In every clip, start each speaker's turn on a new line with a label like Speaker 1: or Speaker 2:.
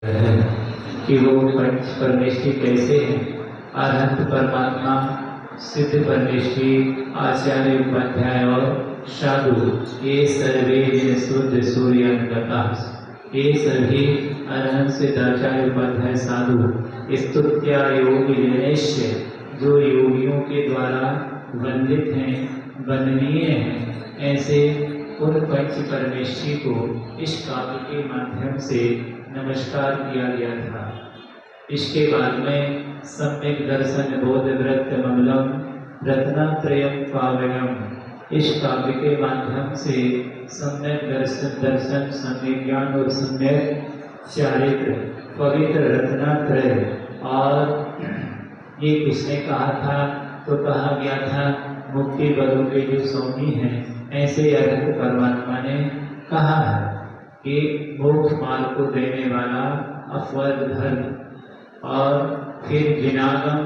Speaker 1: है कि वो पंच परमेष्ठी कैसे हैं। अरहंत परमात्मा, सिद्ध परमेष्ठी, आचार्य उपाध्याय और साधु, ये सर्वे जिन शुद्ध सूर्यंगता, ये सभी अरहंत सिद्ध आचार्य उपाध्याय साधु स्तुत्या योग जनैश्य, जो योगियों के द्वारा वंदित हैं, वंदनीय हैं, ऐसे उन पंच परमेष्ठी को इस काव्य के माध्यम से नमस्कार किया गया था। इसके बाद में सम्यक दर्शन बोध व्रत मंगलम रत्नात्रयम पावनम, इस काव्य के माध्यम से सम्यक दर्शन सम्यक ज्ञान और सम्यक चारित्र पवित्र रत्नात्रय, और ये किसने कहा था? तो कहा गया था मुक्ति बलों के जो स्वामी हैं, ऐसे अरहंत परमात्मा ने कहा है कि मोक्ष मार्ग को देने वाला अफवद धर्म, और फिर जिनागम,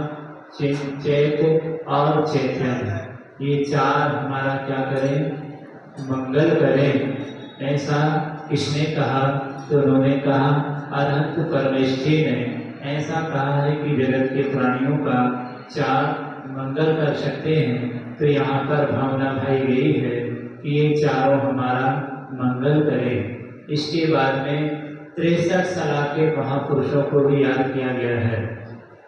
Speaker 1: चैत और चैतन्य, ये चार हमारा क्या करें? मंगल करें। ऐसा किसने कहा? तो उन्होंने कहा अरहंत परमेष्ठी ने ऐसा कहा है कि जगत के प्राणियों का चार मंगल कर सकते हैं। तो यहाँ पर भावना भाई गई है कि ये चारों हमारा मंगल करें। इसके बाद में 63 सलाह के महापुरुषों को भी याद किया गया है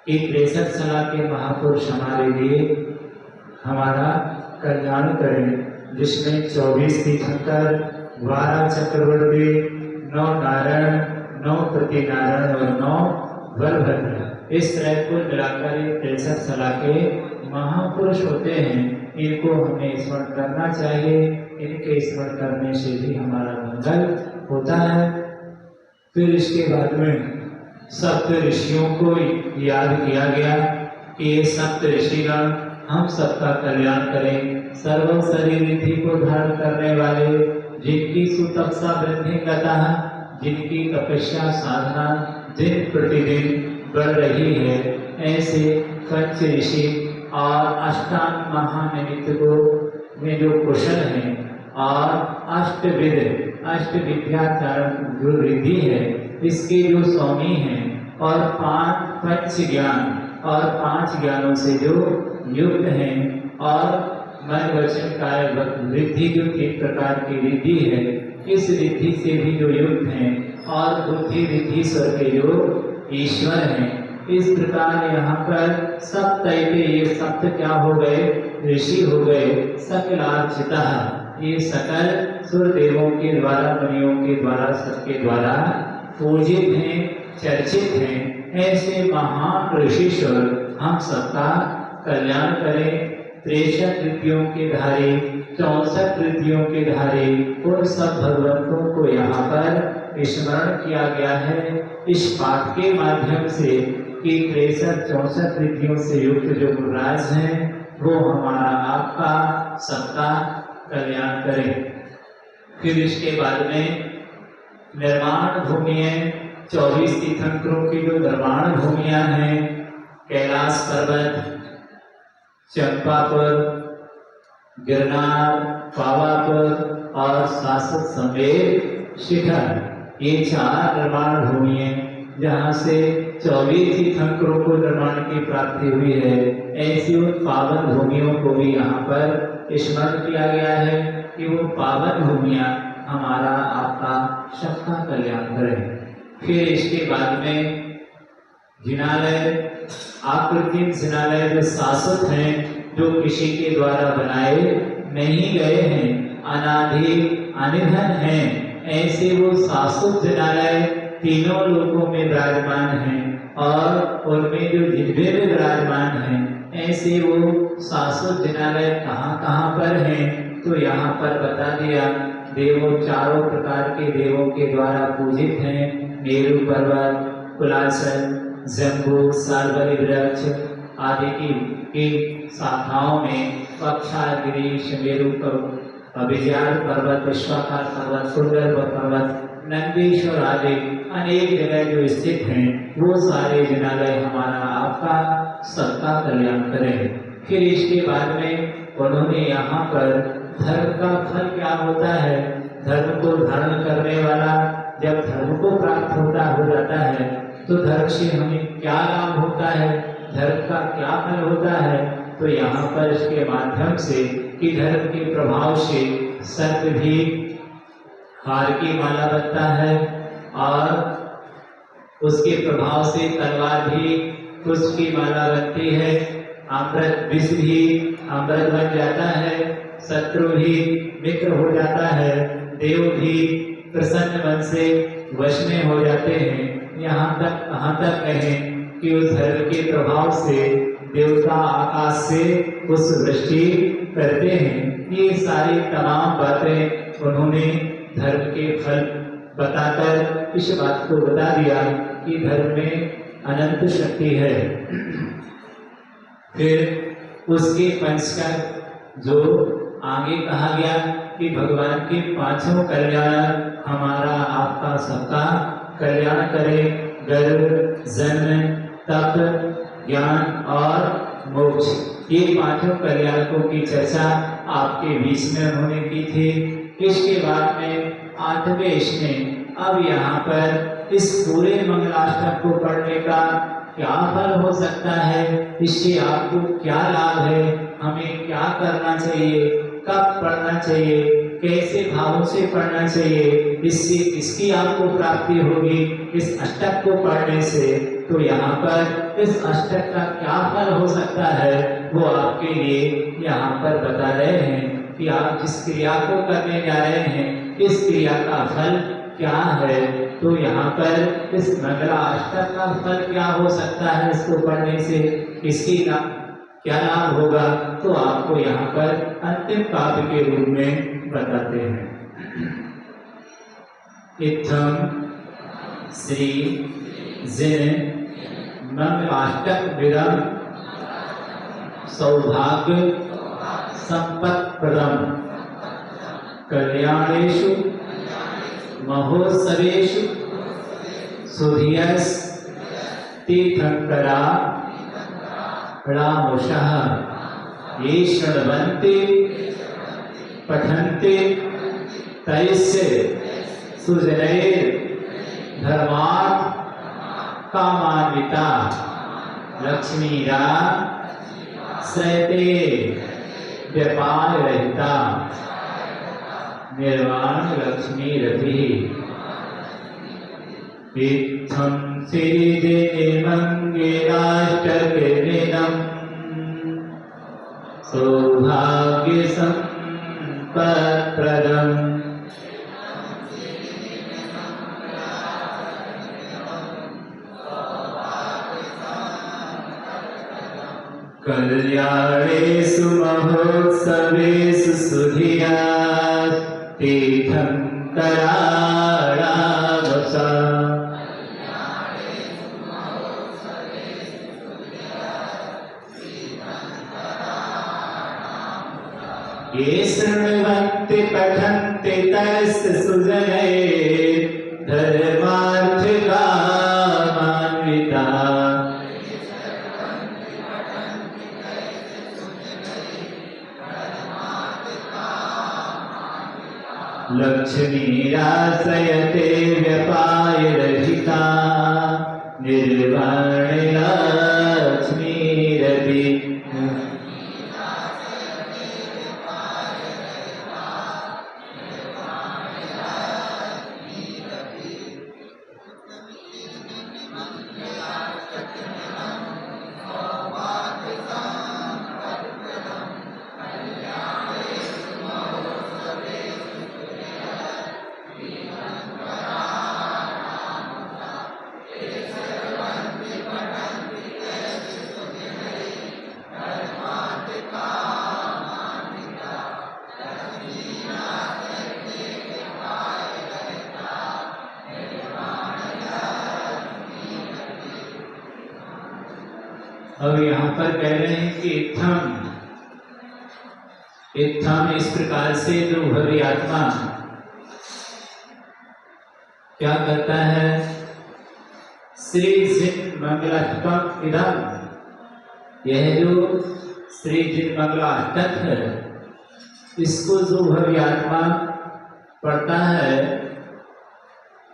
Speaker 1: कि 63 सलाह के महापुरुष हमारे लिए हमारा कल्याण करें, जिसमें 24 तीर्थंकर, 12 चक्रवर्ती, 9 नारायण, 9 प्रतिनारायण और 9 बलभद्र, इस तरह को मिलाकर 63 सलाह के महापुरुष होते हैं। इनको हमें स्मरण करना चाहिए, इनके स्मरण करने से भी हमारा मंगल होता है। फिर इसके बाद में सप्त ऋषियों को याद किया गया कि ये सप्त ऋषिगण हम सबका कल्याण करें। सर्व शरीर रिद्धि को धारण करने वाले, जिनकी सुतपसा वृद्धि गता, जिनकी तपस्या साधना दिन प्रतिदिन बढ़ रही है, ऐसे पंच ऋषि और अष्टांग महानिमित्त को में जो कुशल हैं, और अष्ट विद्याचारण जो रिद्धि है, इसके जो स्वामी हैं, और 5 ज्ञान और 5 ज्ञानों से जो युक्त हैं, और मन वचन काय रिद्धि जो 3 प्रकार की रिद्धि है, इस रिद्धि से भी जो युक्त हैं, और बुद्धि रिद्धि स्वर के जो ईश्वर हैं। इस प्रकार यहाँ पर सप्त ये सप्त क्या हो गए? ऋषि हो गए। सकलार्चिता, ये सकल सुरदेवों के द्वारा, मुनियों के द्वारा, सबके द्वारा पूजित हैं, चर्चित हैं। ऐसे महान ऋषिश्वर हम सबका कल्याण करें। 63 रिद्धियों के धारी, 64 रिद्धियों के धारी, उन सब भगवंतों को यहाँ पर स्मरण किया गया है इस पाठ के माध्यम से कि 63-64 रिद्धियों से युक्त जो गुरुराज हैं, वो हमारा आपका सबका कल्याण करें। फिर इसके बाद में निर्माण भूमियां, 24 तीर्थंकरों की जो निर्माण भूमियां हैं, कैलाश पर्वत, चंपापुर, गिरनार, पावापुर और शाश्वत समेत शिखर, ये 4 निर्माण भूमि हैं जहाँ से 24 तीर्थंकरों को निर्माण की प्राप्ति हुई है। ऐसी उन पावन भूमियों को भी यहाँ पर स्मरण किया गया है कि वो पावन भूमियाँ हमारा आपका सबका कल्याण करें। फिर इसके बाद में जिनालय, आकृतिम जिनालय जो शाश्वत हैं, जो किसी के द्वारा बनाए नहीं गए हैं, अनादि अनिधन हैं, ऐसे वो शाश्वत जिनालय तीनों लोकों में विराजमान हैं, और उनमें जो जिह्वे में विराजमान हैं, ऐसे वो शाश्वत जिनालय कहाँ कहाँ पर हैं? तो यहाँ पर बता दिया, देवों, चारों प्रकार के देवों के द्वारा पूजित हैं। मेरु पर्वत, कुलाचल, जम्बू, सालबरी वृक्ष आदि की शाखाओं में पक्षागिरी, मेरु अभिजार पर्वत, विश्वाकार पर्वत, सुंदर पर्वत, नंदीश्वर आदि अनेक जगह जो स्थित हैं, वो सारे जिनालय हमारा आपका सबका कल्याण करें। फिर इसके बाद में उन्होंने यहाँ पर धर्म का फल क्या होता है, धर्म को धारण करने वाला जब धर्म को प्राप्त हो जाता है तो धर्म से हमें क्या लाभ होता है, धर्म का क्या फल होता है। तो यहाँ पर इसके माध्यम से कि धर्म के प्रभाव से सर्प भी हार की माला बनता है और उसके प्रभाव से तलवार भी पुष्प की माला बनती है, अमृत विष भी अमृत बन जाता है, शत्रु भी मित्र हो जाता है, देव भी प्रसन्न मन से वश में हो जाते हैं। यहाँ तक कहाँ तक कहें कि उस धर्म के प्रभाव से देवता आकाश से पुष्पवृष्टि करते हैं। ये सारी तमाम बातें उन्होंने धर्म के फल बताकर इस बात को बता दिया कि धर्म में अनंत शक्ति है। फिर उसके पंचकर जो आगे कहा गया कि भगवान के पांचों कल्याण हमारा आपका सबका कल्याण करे, गर्भ, जन्म, तप, ज्ञान और मोक्ष, ये पांचों कल्याणकों की चर्चा आपके बीच में उन्होंने की थी। इसके बाद में आठवें इसमें अब यहाँ पर इस पूरे मंगलाष्टक को पढ़ने का क्या फल हो सकता है, इससे आपको क्या लाभ है, हमें क्या करना चाहिए, कब पढ़ना चाहिए, कैसे भावों से पढ़ना चाहिए, इससे किसकी आपको प्राप्ति होगी इस अष्टक को पढ़ने से। तो यहाँ पर इस अष्टक का क्या फल हो सकता है वो आपके लिए यहाँ पर बता रहे हैं कि आप जिस क्रिया को करने जा रहे हैं इस क्रिया का फल क्या है। तो यहाँ पर इस मंगला अष्टक का फल क्या हो सकता है, इसको पढ़ने से इसकी क्या लाभ होगा, तो आपको यहाँ पर अंतिम काव्य के रूप में बताते हैं। इत्थम श्री जिन मंगलाष्टक विदम सौभाग्य संपत्प्रदम कल्याणेषु महोत्सवेषु सुधियस् तीर्थंकरा रामुषः ये शृण्वन्ति पठन्ति तैस्य सुजनैर् धर्मात् कामान्विता लक्ष्मीरा श्रयते व्यापार रहिता निर्वाण लक्ष्मी रवि। इत्थं श्रीजिन मंगलाष्टक विदं सौभाग्य संपत्प्रदम् कल्याणेषु महोत्सवेषु सुधियास् तीर्थंकरा रामुषः। ये शृण्वन्ति पठन्ति तस्य सुजनैर् धर्मार्थ कामान्विता लक्ष्मीराश्रयते व्यपायरहिता निर्वाण लक्ष्मीरपि। अब यहाँ पर कह रहे हैं कि इत्थम इस प्रकार से जो भव्य आत्मा क्या करता है, श्री जिन मंगलाष्टक इदम, यह जो श्री जिन मंगलाष्टक है इसको जो भव्य आत्मा पढ़ता है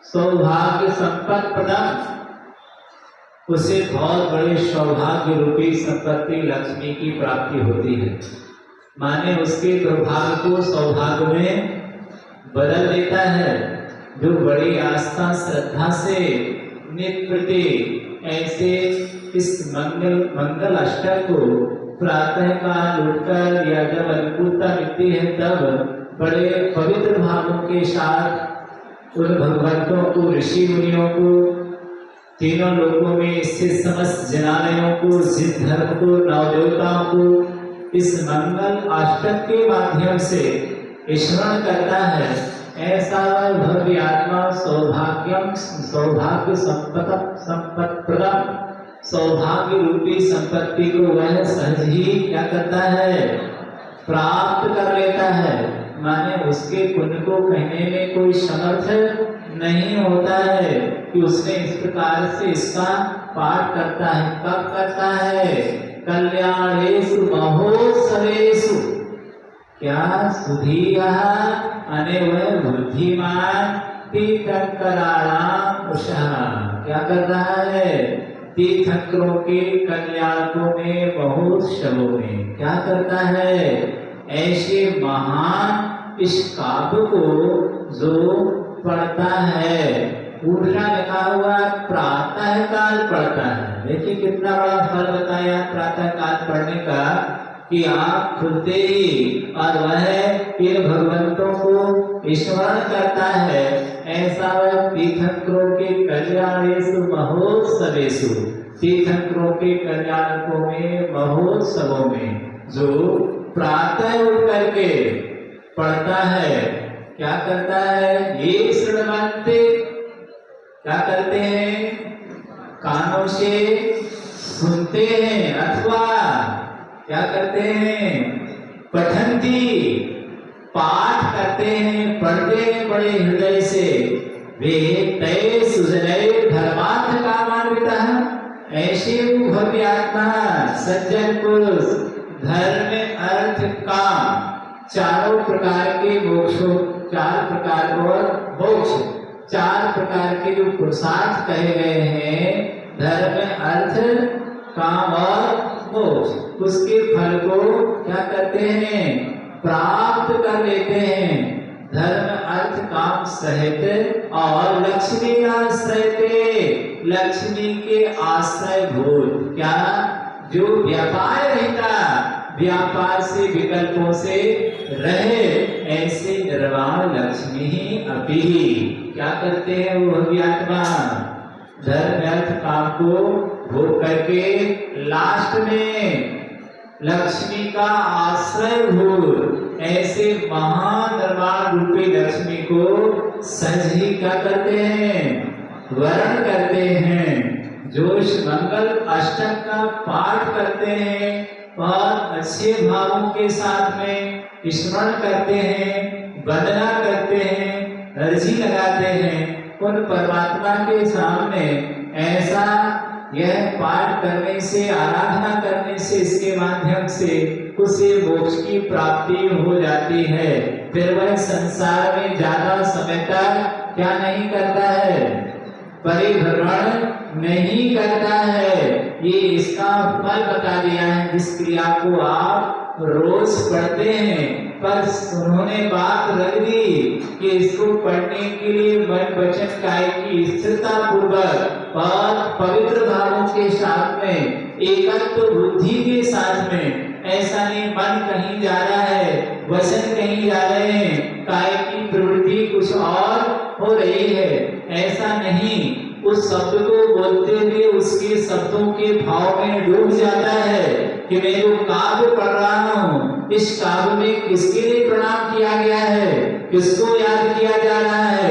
Speaker 1: सौभाग्य संपत्ति प्रदान, उसे बहुत बड़े सौभाग्य रूपी संपत्ति लक्ष्मी की प्राप्ति होती है। माने उसके दुर्भाग्य को सौभाग्य में बदल देता है। जो बड़ी आस्था श्रद्धा से नित्य प्रति ऐसे इस मंगल अष्टक को प्रातः काल उठकर या जब अनुकूलता मिलती है तब बड़े पवित्र भावों के साथ उन भगवंतों को, ऋषि मुनियों को, तीनों लोकों में स्थित समस्त जनालयों को, सिद्ध धर्म को, नवदेवताओं को इस मंगल अष्टक के माध्यम से स्मरण करता है। ऐसा भव्य आत्मा सौभाग्य संपत्प्रदम सौभाग्य रूपी संपत्ति को वह सहज ही क्या करता है, प्राप्त कर लेता है। माने उसके पुण्य को कहने में कोई समर्थ नहीं होता है कि उसने इस प्रकार से इसका पाठ करता है। कब करता है? कल्याणेषु महोत्सवेषु। क्या सुधीया अने वह बुद्धिमान तीर्थंकराणाम उषः क्या कर रहा है? तीर्थंकरों के कल्याणों में, महोत्सवों में क्या करता है? ऐसे महान इस काव्य को जो पढ़ता है, पूर्णा लिखा हुआ प्रातः काल पढ़ता है। देखिए कितना बड़ा फल बताया प्रातः काल पढ़ने का, कि आप खुलते ही और वह इन भगवंतों को स्मरण करता है। ऐसा वह तीर्थंकरों के कल्याणेषु महोत्सवेषु, तीर्थंकरों के कल्याणकों में, महोत्सवों में जो प्रातः उठ करके पढ़ता है, क्या करता है? ये श्रवन्ते क्या करते हैं? कानों से सुनते हैं, अथवा क्या करते हैं? पठन्ति पाठ करते हैं, पढ़ते हैं बड़े हृदय से। वे तय सुजनय धर्मार्थ कामान्वितः, ऐसे भव्य आत्मा सज्जन पुरुष धर्म अर्थ काम चारों प्रकार के मोक्षों, चार प्रकार और मोक्ष, चार प्रकार के जो पुरुषार्थ कहे गए हैं, धर्म अर्थ काम और मोक्ष, उसके फल को क्या करते हैं? प्राप्त कर लेते हैं। धर्म अर्थ काम सहित और लक्ष्मी आश्रय, लक्ष्मी के आश्रय भूत, क्या जो व्यापार रहता, व्यापार से विकल्पों से रहे, ऐसे निर्वाण लक्ष्मी ही अपी क्या करते हैं? वो भी आत्मा धर्म अर्थ काम को भोग करके लास्ट में लक्ष्मी का आश्रय भूत ऐसे महान निर्वाण रूपी लक्ष्मी को सहज ही क्या करते हैं? वरण करते हैं। जो इस मंगल अष्टक का पाठ करते हैं और अच्छे भावों के साथ में स्मरण करते हैं, वंदना करते हैं, अर्जी लगाते हैं, उन परमात्मा के सामने ऐसा यह पाठ करने से, आराधना करने से, इसके माध्यम से उसे मोक्ष की प्राप्ति हो जाती है। फिर वह संसार में ज्यादा समय तक क्या नहीं करता है? परिभ्रमण नहीं करता है। ये इसका फल बता दिया है। जिस क्रिया को आप रोज पढ़ते हैं, पर उन्होंने बात रख दी कि इसको पढ़ने के लिए मन वचन काय की स्थिरता पूर्वक और पवित्र भावों के साथ में, एकत्व बुद्धि के साथ में, ऐसा नहीं मन कहीं जा रहा है, वचन कहीं जा रहे हैं, काय की प्रवृत्ति कुछ और हो रही है, ऐसा नहीं। उस शब्द को बोलते हुए उसके शब्दों के भाव में डूब जाता है कि मैं जो काव्य पढ़ रहा हूँ, इस काव्य में किसके लिए प्रणाम किया गया है, किसको याद किया जा रहा है,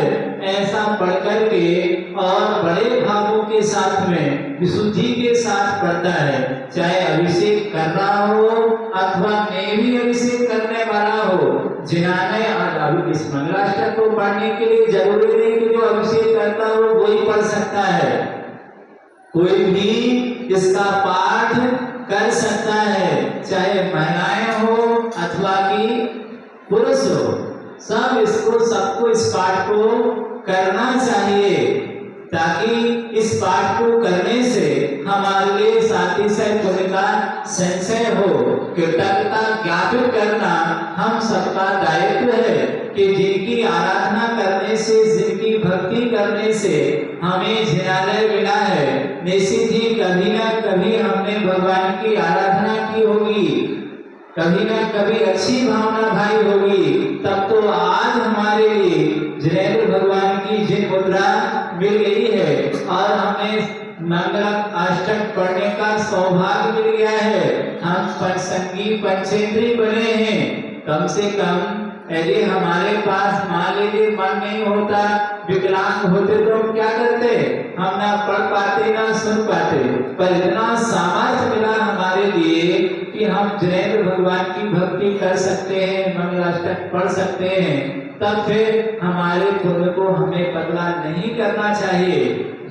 Speaker 1: ऐसा पढ़ करके और बड़े भावों के साथ में विशुद्धि के साथ पढ़ता है। चाहे अभिषेक कर रहा हो अथवा मैं भी अभिषेक करने वाला हो, जिन्होंने इस मंगलाष्टक को पढ़ने के लिए जरूरी नहीं कि जो अभिषेक करता हो वही पढ़ सकता है, कोई भी इसका पाठ कर सकता है, चाहे महिलाएं हो अथवा कि पुरुष हो, सबको इस पाठ को करना चाहिए, ताकि इस पाठ को करने से हमारे लिए साथी से पुण्य का संचय हो। कृतज्ञता ज्ञापित करना हम सबका दायित्व है कि जिनकी आराधना करने से, जिनकी भक्ति करने से हमें जिनालय मिला है। निश्चित ही कभी ना कभी हमने भगवान की आराधना की होगी, कभी ना कभी अच्छी भावना भाई होगी, तब तो आज हमारे लिए जिनेंद्र भगवान की जिन मुद्रा मिल गई है और हमें मंगला अष्टक पढ़ने का सौभाग्य मिल गया है। हम पंचसंगी पंचेंद्री बने हैं। कम से कम यदि हमारे पास मान लीजिए मन नहीं होता, विकलांग होते तो हम क्या करते, हम ना पढ़ पाते ना सुन पाते, पर इतना सामर्थ्य मिला हमारे लिए कि हम जिनेंद्र भगवान की भक्ति कर सकते हैं, मंगलाष्टक पढ़ सकते हैं। तब फिर हमारे पुण्य को हमें पतला नहीं करना चाहिए,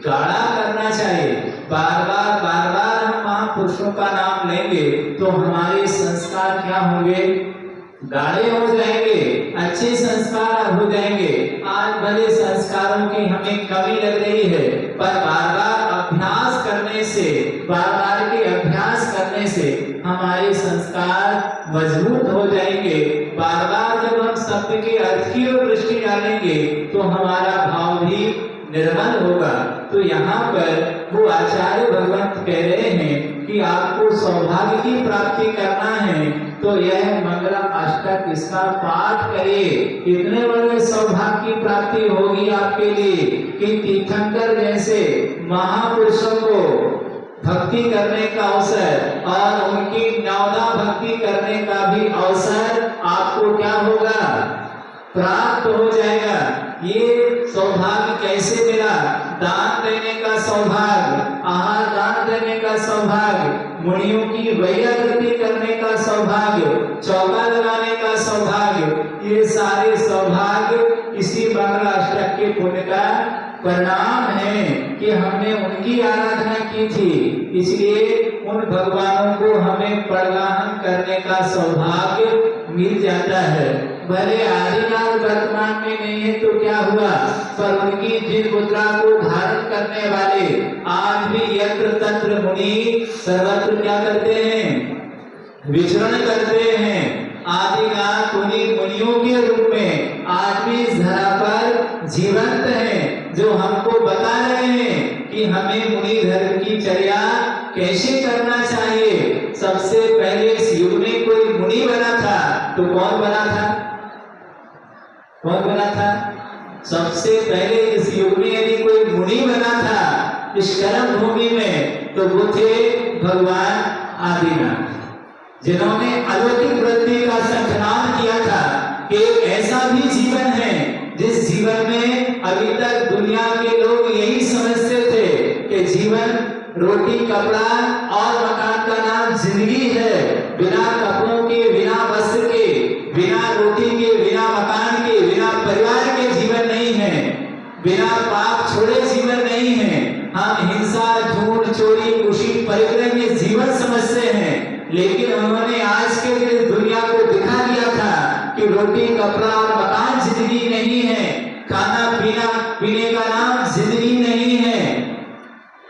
Speaker 1: गाढ़ा करना चाहिए। बार बार हम महापुरुषों का नाम लेंगे तो हमारे संस्कार क्या होंगे, गाढ़े हो जाएंगे, अच्छे संस्कार हो जाएंगे। आज भले संस्कारों की हमें कमी लग रही है, पर बार बार अभ्यास करने से, बार बार के अभ्यास करने से हमारे संस्कार मजबूत हो जाएंगे। बार बार जब हम शब्द के अर्थ की ओर दृष्टि डालेंगे तो हमारा भाव भी निर्मल होगा। तो यहाँ पर वो आचार्य भगवंत कह रहे हैं कि आपको सौभाग्य की प्राप्ति करना है तो यह मंगला अष्टक इसका पाठ करिए। इतने बड़े सौभाग्य की प्राप्ति होगी आपके लिए कि तीर्थंकर जैसे महापुरुषों को भक्ति करने का अवसर और उनकी नवदा भक्ति करने का भी अवसर आपको क्या होगा, प्राप्त हो जाएगा। ये सौभाग्य कैसे मिला, दान देने का सौभाग्य, आहार दान देने का सौभाग्य, मुनियों की वैयाकृति करने का सौभाग्य, चौका लगाने का सौभाग्य, ये सारे सौभाग्य इसी मंगलाष्टक के पुण्य का परिणाम है कि हमने उनकी आराधना की थी। इसलिए उन भगवानों को हमें प्रणाम करने का सौभाग्य मिल जाता है। भले आदिकाल वर्तमान में नहीं है तो क्या हुआ, पर उनकी जिन मुद्रा को धारण करने वाले आज भी यत्र तत्र मुनि सर्वत्र क्या करते हैं, विचरण करते हैं। आदिनाथ उन्हीं मुनियों के रूप में आज भी इस धरा पर जीवंत हैं, जो हमको बता रहे हैं कि हमें मुनि धर्म की चर्या कैसे करना चाहिए। सबसे पहले इस युग में कोई मुनि बना था तो कौन बना था, कौन बना था? सबसे पहले इस युग में यदि कोई मुनि बना था इस कर्म भूमि में तो वो थे भगवान आदिनाथ, जिन्होंने अलौकिक वृत्ति का संख्यान किया था कि ऐसा भी जीवन है जिस जीवन में अभी तक दुनिया के लोग यही समझते थे कि जीवन रोटी कपड़ा और मकान का नाम जिंदगी है। बिना कपड़ों के, बिना वस्त्र के, बिना रोटी के, बिना मकान के, बिना परिवार के जीवन नहीं है, बिना पाप छोड़े जीवन नहीं है। हम हिंसा, झूठ, चोरी, कुशील, परिग्रह ये जीवन समझते हैं, लेकिन उन्होंने आज के दिन दुनिया को दिखा दिया था कि रोटी कपड़ा और मकान जिंदगी नहीं है, खाना पीना पीने का नाम जिंदगी नहीं है,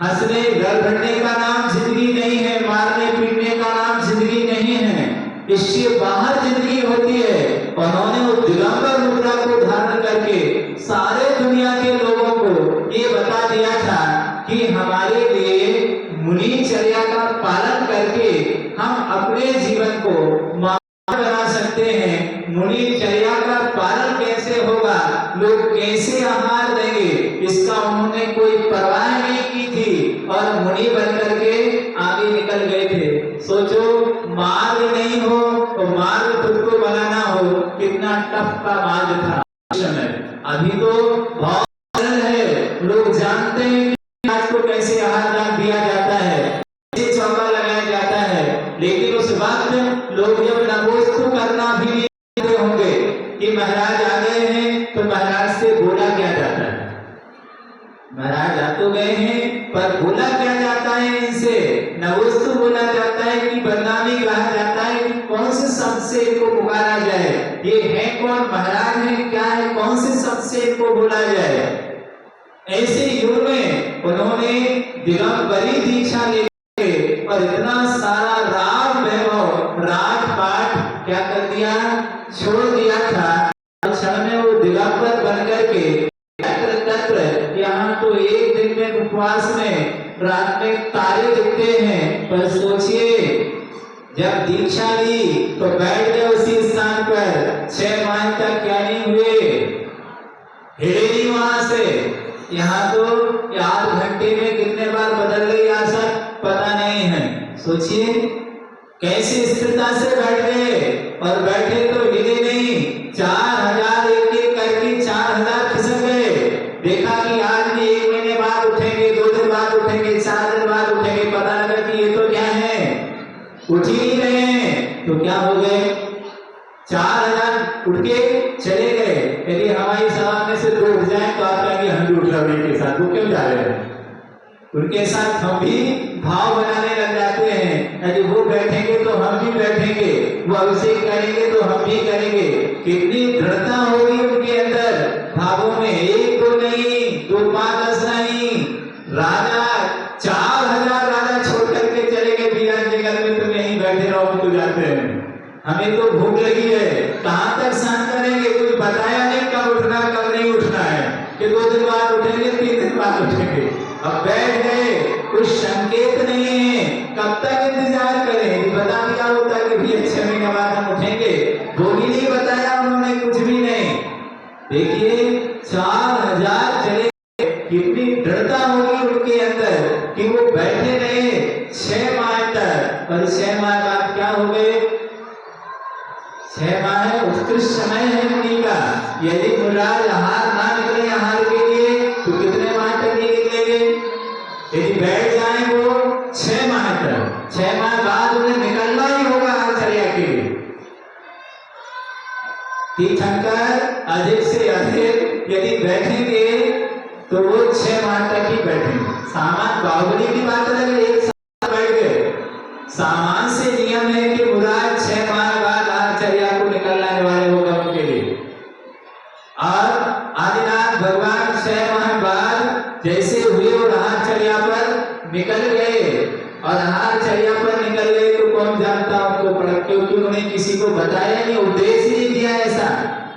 Speaker 1: हंसने गड़बड़ने का नाम जिंदगी नहीं है, मारने पीटने का नाम जिंदगी नहीं है। इससे बाहर जिंदगी होती है। उन्होंने उस दिगंबर मुद्रा को धारण करके सारे दुनिया के लोगों को ये बता दिया था कि हमारे लिए मुनिचर्या का पालन करके हम अपने जीवन को बना सकते हैं। मुनिचर्या का पालन कैसे होगा, लोग कैसे आहार देंगे, इसका उन्होंने कोई परवाह नहीं की थी और मुनि बन करके आगे निकल गए थे। सोचो मार्ग नहीं हो तो मार्ग खुद को बनाना हो, कितना टफ का मार्ग था समय। अभी तो बहुत सरल है, लोग जानते हैं कि आज को कैसे आहार दान दिया जाता है, कैसे चौका लगाया जाता है, लेकिन उस वक्त लोग जब नमोस्तु करना भी नहीं जानते होंगे कि महाराज आ गए हैं तो महाराज से बोला क्या जाता है, महाराज आ तो गए हैं पर बोला क्या जाता है, इनसे नमोस्तु बोला जाता है कि बदनामी कहा जाता है कि कौन से शब्द से इनको पुकारा जाए, ये है कौन, महाराज है क्या है, कौन से शब्द से को बोला जाए। ऐसे युग में उन्होंने दिगंबरी दीक्षा लेके और इतना सारा राग वैभव राजपाट क्या कर दिया, छोड़ दिया था। क्षण में वो दिगंबर बन करके यहाँ तो एक दिन में उपवास में रात में तारे दिखते हैं, पर सोचिए जब दीक्षा ली तो बैठ गए उसी स्थान पर, 6 माह तक क्या नहीं हुए, हिले नहीं वहां से। यहाँ तो 8 घंटे में कितने बार बदल गई आसन पता नहीं है। सोचिए कैसी स्थिरता से बैठ गए, और बैठे तो हिले नहीं। 4000 एक करके 4000 खिसक गए। देखा कि आज भी 1 महीने बाद उठेंगे, 2 दिन बाद उठेंगे, 4 दिन बाद उठेंगे, पता लगा कि ये तो क्या है, उठ ही नहीं रहे हैं। तो क्या हो गए, 4000 उठ के चले गए। यदि हमारी सभा में से 2 उठ जाए तो आप कहेंगे हम भी उठ रहे के साथ, वो क्यों जा रहे हैं, उनके साथ हम भी भाव बनाने लग जाते हैं। यदि वो बैठेंगे तो हम भी बैठेंगे, वो अभिषेक करेंगे तो हम भी करेंगे। कितनी दृढ़ता होगी उनके अंदर भावों में, 1 2 नहीं, 2 5 10 नहीं। राजा 4000 राजा छोड़ करके चले गए वीरान जंगल में, तुम यहीं बैठे रहो, तो जाते हैं, हमें तो भूख लगी है, कहां तक सहन करेंगे। कुछ बताया नहीं कब उठना कब नहीं उठना है, कि 2 दिन बाद उठेंगे, 3 दिन बाद उठेंगे। अब बैठ गए, कुछ संकेत नहीं है, कब तक इंतजार करें। बता दिया होता कि भी 6 महीने बाद हम उठेंगे, वो भी नहीं बताया उन्होंने, कुछ भी नहीं। देखिए 4000 चले, कितनी दृढ़ता होगी उनके अंदर कि वो बैठे रहे 6 माह तक। और 6 माह बाद क्या हो गए, 6 माह उत्कृष्ट समय है मुनि का। यदि मुराद आहार ना निकले आहार के लिए तो कितने माह तक नहीं निकलेंगे। यदि बैठ जाए वो 6 माह तक, 6 माह बाद उन्हें निकलना ही होगा आचर्या के लिए। तीर्थंकर अधिक से अधिक यदि बैठेंगे तो वो 6 माह तक ही बैठेंगे। सामान बाहुबली की बात अलग, एक साथ बैठ गए। सामान से नियम है कि मुराद 6 माह बाद आचर्या को निकलने वाले होगा उनके लिए। और आदिनाथ भगवान 6 माह बाद जैसे हुए और आचर्या पर निकल गए, और आचर्या पर निकल गए तो कौन जानता उनको पड़ा, क्योंकि उन्होंने किसी को बताया नहीं, उपदेश नहीं दिया ऐसा।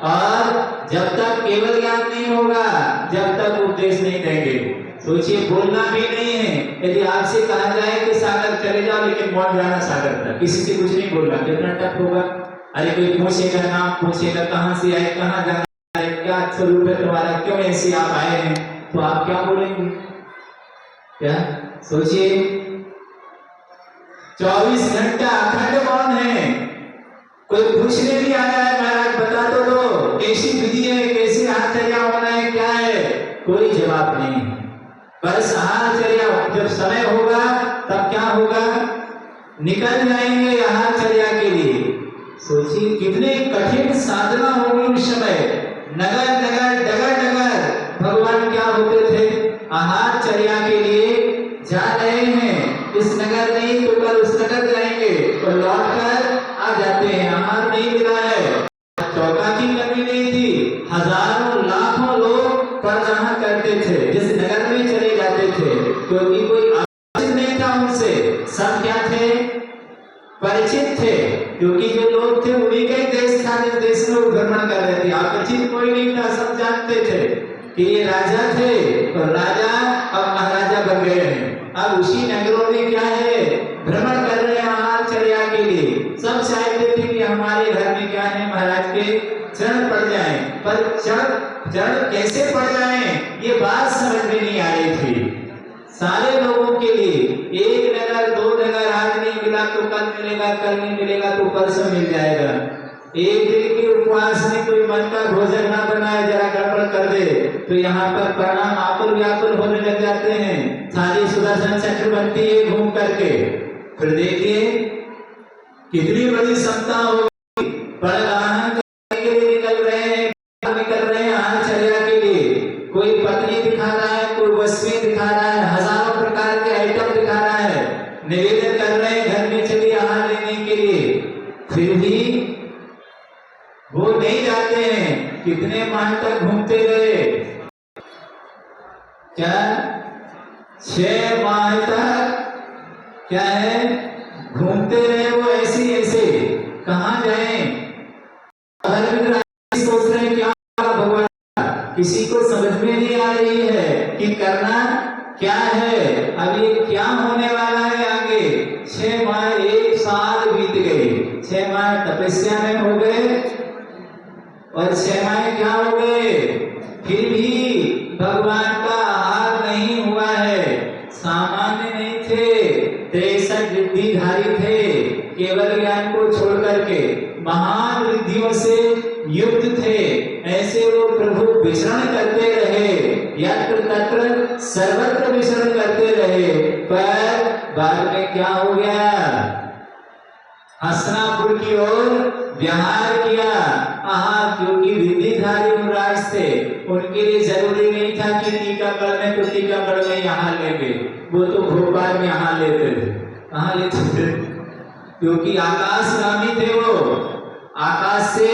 Speaker 1: और जब तक केवल ज्ञान नहीं होगा, जब तक उपदेश नहीं देंगे। सोचिए बोलना भी नहीं है। यदि आपसे कहा जाए कि सागर चले जाओ, लेकिन मौन जाना सागर तक, किसी से कुछ नहीं बोलना, कितना टफ होगा। अरे कोई पूछेगा, नाम पूछेगा, कहाँ से आए, कहाँ जाना है, क्या स्वरूप है तुम्हारा, क्यों ऐसे आप आए हैं, तो आप क्या बोलेंगे, क्या सोचिए। 24 घंटा अखंड मौन है। कोई पूछने भी आ जाए, महाराज बता तो दो कैसी विधि है, कैसे आचर्या होना है, क्या है, कोई जवाब नहीं। बस आचर्या जब समय होगा तब क्या होगा, निकल जाएंगे आचर्या के लिए। सोचिए कितने कठिन साधना होगी उस समय। नगर नगर डगर डगर भगवान क्या होते थे, आहारचर्या के लिए जा रहे हैं, इस नगर नहीं तो कल उस नगर जाएंगे, और लौट कर आ जाते हैं। आहार नहीं मिला है, चौका की कमी नहीं थी, हजारों लाखों लोग परजहा करते थे, जिस नगर में चले जाते थे, क्योंकि कोई अपरिचित नहीं था उनसे। सब क्या थे, परिचित थे, क्योंकि जो लोग थे उन्हीं के देश था, जिस देश में वो भ्रमण कर रहे थे। अपरिचित कोई नहीं था, सब जानते थे कि ये राजा थे, और राजा अब महाराजा बन गए हैं। अब उसी नगरों में क्या है, भ्रमण कर रहे हैं आहारचर्या के लिए। सब चाहते थे कि हमारे घर में क्या है, महाराज के चरण पड़ जाएं, पर चरण कैसे पड़ जाएं, ये बात समझ में नहीं आ रही थी सारे लोगों के लिए। एक नगर, 2 नगर, आज नहीं मिला तो कल मिलेगा, कल नहीं मिलेगा तो परसों मिल जाएगा। एक दिन के उपवास में कोई मन का भोजन ना बनाए, जरा गड़बड़ कर दे तो यहाँ पर परिणाम आकुल व्याकुल होने लग जाते हैं। सारी सुदर्शन चक्र बनती है घूम करके। फिर देखिए कितनी बड़ी क्षमता होगी, परिधान करने के लिए निकल रहे हैं आहारचर्या के लिए। कोई पत्नी दिखा रहा है, कोई वस्तुएं दिखा रहा है, हजारों प्रकार के आइटम दिखा रहा है, निवेदन कर रहे हैं घर में चलिए आहार लेने के लिए, फिर भी वो नहीं जाते हैं। कितने माह तक घूमते रहे, क्या 6 माह तक क्या है घूमते रहे वो ऐसे कहाँ जाए। सोच रहे क्या भगवान, किसी को समझ में नहीं आ रही है कि करना क्या है, अब ये क्या होने वाला है आगे। 6 माह 1 साल बीत गए, 6 माह तपस्या में हो गए और 6 माह क्या हो गए, फिर भी भगवान का आहार नहीं हुआ है। सामान्य नहीं थे, 63 रिद्धिधारी थे, केवल ज्ञान को छोड़ करके महान रिद्धियों से युक्त थे। ऐसे वो प्रभु विचरण करते रहे, यत्र तत्र सर्वत्र विचरण करते रहे, पर बाद में क्या हो गया, हसनापुर की ओर विहार किया। क्योंकि रिद्धिधारी युवराज थे, उनके लिए जरूरी नहीं था कि टीकागढ़ में तो टीकागढ़ में यहाँ लेंगे, वो तो भोपाल में यहाँ लेते थे। कहाँ लेते थे, क्योंकि आकाशगामी थे, वो आकाश से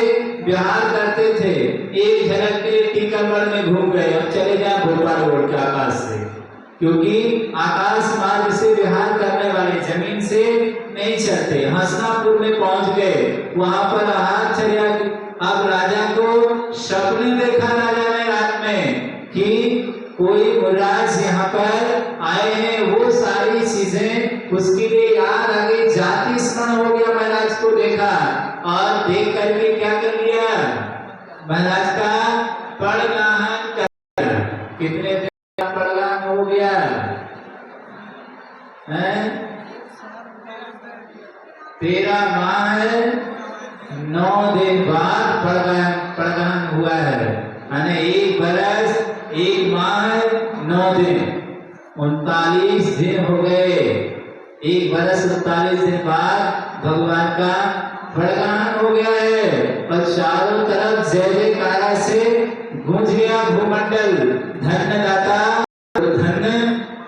Speaker 1: विहार करते थे। एक झलक के लिए टीकागढ़ में घूम गए, अब चले जाए भोपाल रोड के आकाश से, क्योंकि आकाश मार्ग से विहार करने वाले जमीन से नहीं चलते। हसनापुर में पहुंच गए, वहां पर आहार चर्या। अब राजा को सपने देखा राजा ने रात में कि कोई मुराज यहाँ पर आए हैं, वो सारी चीजें उसके लिए याद आ गई, जाति स्मरण हो गया। महाराज को देखा और देख करके क्या कर लिया, महाराज का पड़गाहन कर। कितने दिन का पड़गाहन हो गया है, 13 माह 9 दिन बाद पड़गाहन हुआ है। 1 बरस 1 माह 9 दिन 39 दिन हो गए। 1 बरस 39 दिन बाद भगवान का पड़गाहन हो गया है और चारों तरफ जय जयकारा से गूंज गया भूमंडल। धन्य दाता और धन्य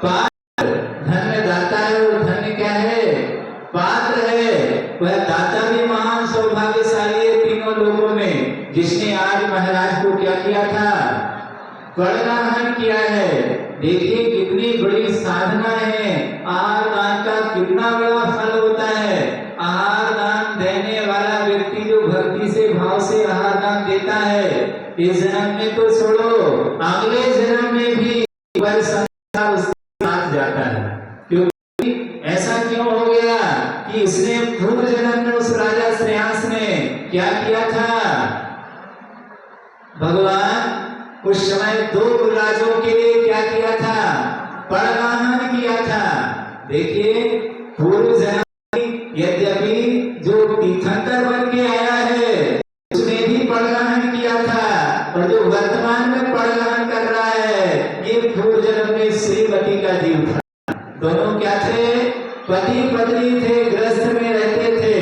Speaker 1: पात्र, धन्य दाता है और धन्य क्या है, पात्र है। वह दाता भी महान सौभाग्यशाली है तीनों लोगों में, जिसने आज महाराज को क्या किया था, पड़गाहन किया है। देखिए कितनी बड़ी साधना है, आहार दान का कितना बड़ा फल होता है। आहार दान देने वाला व्यक्ति जो भक्ति से भाव से आहार दान देता है, इस जन्म में तो छोड़ो, अगले जन्म में भी वह संसार उसके साथ जाता है। क्योंकि ऐसा क्यों हो गया कि इसने पूर्व जन्म में उस राजा श्रेयांस ने क्या किया था, भगवान उस समय 2 राजों के लिए क्या किया था, पड़गाहन किया था। देखिए पूर्व जन्म यद्यपि जो तीर्थंकर बन के आया है उसने भी पड़गाहन किया था, और जो वर्तमान में पड़गाहन कर रहा है ये पूर्व जन्म में श्रीमती का जीव था। दोनों क्या थे, पति पत्नी थे, ग्रस्त में रहते थे।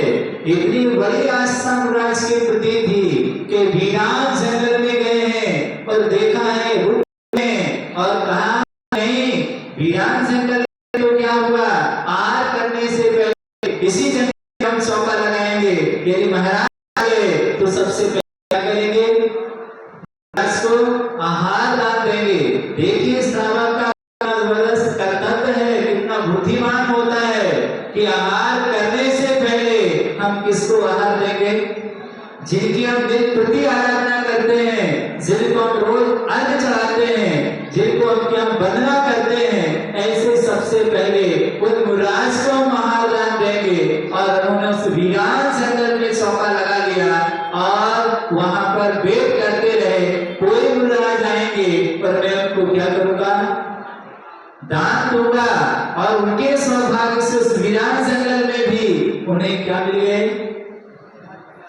Speaker 1: इतनी बड़ी आस्था मुराज के प्रति थी कि वीरान जंगल में गए हैं और देखा है रूप में, और कहा नहीं वीरान जंगल में तो क्या हुआ, आहार करने से पहले इसी जंगल में हम चौका लगाएंगे। यदि महाराज आए तो सबसे पहले क्या करेंगे, महाराज को आहार दान देंगे। देखिए श्रावक का जबरदस्त कर्तव्य है, कितना बुद्धिमान होता है कि आहार करने से पहले हम किसको आहार देंगे, जिनकी हम दिन प्रति आराधना करते हैं, जिनको हम रोज अर्घ चढ़ाते हैं, जिनको हम वंदना करते हैं, ऐसे सबसे पहले उन मुराज को हम आहार दान देंगे। और उन्होंने उस वीरान जंगल में चौका लगा लिया और वहां पर वेट करते रहे, कोई मुराज आएंगे पर मैं उनको क्या करूंगा, दान दूंगा। और उनके सौभाग्य से उस वीरान जंगल में भी उन्हें क्या मिल गए,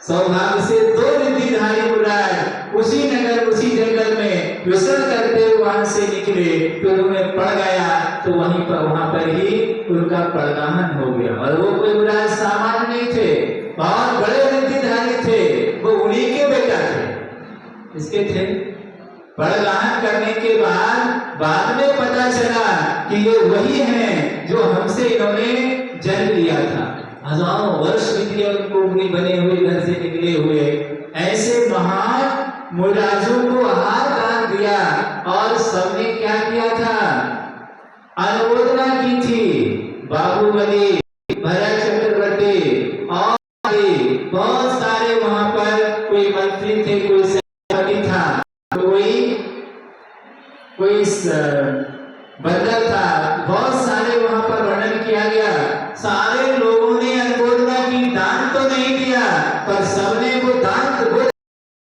Speaker 1: सौभाग्य से 2 रिद्धिधारी मुराज उसी नगर उसी जंगल में विचरण करते हुए वहां से निकले, फिर उन्हें पड़ गया तो वहां पर ही उनका पड़गाहन हो गया। और वो कोई मुराज सामान्य नहीं थे, बहुत बड़े रिद्धिधारी थे, वो उन्हीं के बेटा थे, इसके थे। पड़गाहन करने के बाद में पता चला कि ये वही हैं जो हमसे इन्होंने जन्म लिया था। हजारों वर्ष बीत गए उनको, उंगली बने हुए घर से निकले हुए। ऐसे महान मुराजों को हार दान दिया और सबने क्या किया था? अनुमोदना की थी। बाहुबली, भरत चक्रवर्ती और बहुत सारे वहां पर कोई मंत्री थे, कोई सेनापति था, कोई बंदर था, बहुत सारे वहां पर वर्णन किया गया। सारे लोगों ने अनुमोदना की, दान तो नहीं दिया पर सबने वो दान